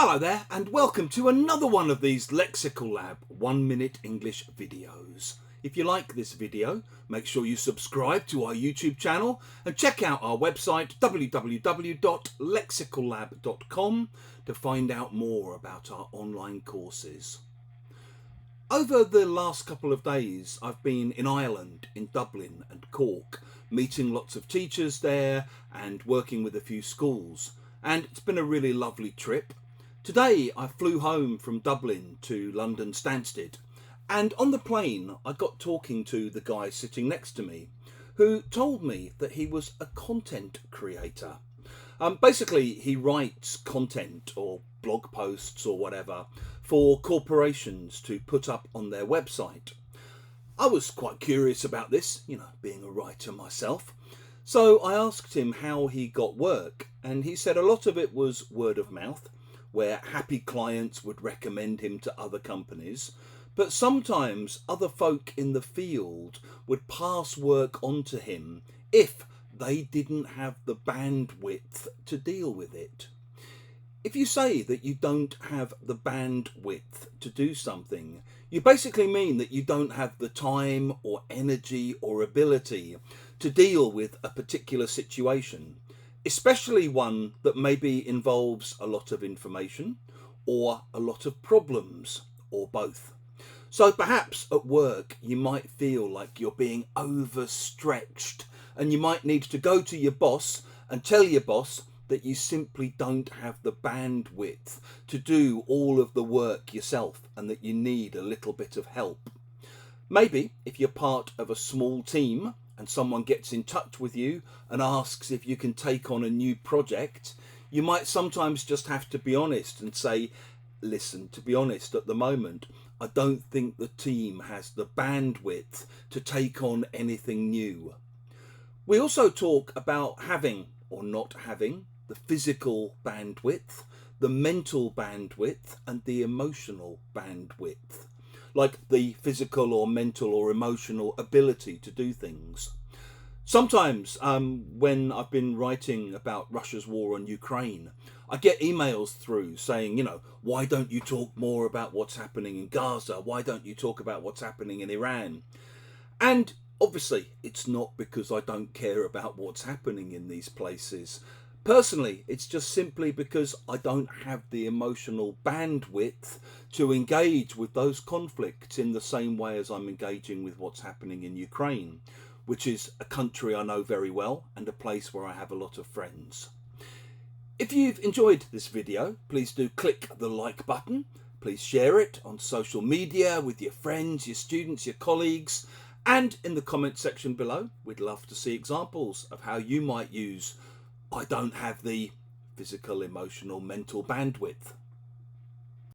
Hello there and welcome to another one of these Lexical Lab 1 minute English videos. If you like this video, make sure you subscribe to our YouTube channel and check out our website www.lexicallab.com to find out more about our online courses. Over the last couple of days, I've been in Ireland, in Dublin and Cork, meeting lots of teachers there and working with a few schools. And it's been a really lovely trip. Today I flew home from Dublin to London Stansted, and on the plane I got talking to the guy sitting next to me who told me that he was a content creator. Basically he writes content or blog posts or whatever for corporations to put up on their website. I was quite curious about this, being a writer myself. So I asked him how he got work, and he said a lot of it was word of mouth, where happy clients would recommend him to other companies, but sometimes other folk in the field would pass work on to him if they didn't have the bandwidth to deal with it. If you say that you don't have the bandwidth to do something, you basically mean that you don't have the time or energy or ability to deal with a particular situation, especially one that maybe involves a lot of information or a lot of problems or both. So perhaps at work you might feel like you're being overstretched and you might need to go to your boss and tell your boss that you simply don't have the bandwidth to do all of the work yourself and that you need a little bit of help. Maybe if you're part of a small team and someone gets in touch with you and asks if you can take on a new project, you might sometimes just have to be honest and say, listen, to be honest, at the moment, I don't think the team has the bandwidth to take on anything new. We also talk about having or not having the physical bandwidth, the mental bandwidth, and the emotional bandwidth, like the physical or mental or emotional ability to do things. Sometimes when I've been writing about Russia's war on Ukraine, I get emails through saying, why don't you talk more about what's happening in Gaza? Why don't you talk about what's happening in Iran? And obviously, it's not because I don't care about what's happening in these places. Personally, it's just simply because I don't have the emotional bandwidth to engage with those conflicts in the same way as I'm engaging with what's happening in Ukraine, which is a country I know very well and a place where I have a lot of friends. If you've enjoyed this video, please do click the like button. Please share it on social media with your friends, your students, your colleagues, and in the comment section below, we'd love to see examples of how you might use I don't have the physical, emotional, mental bandwidth.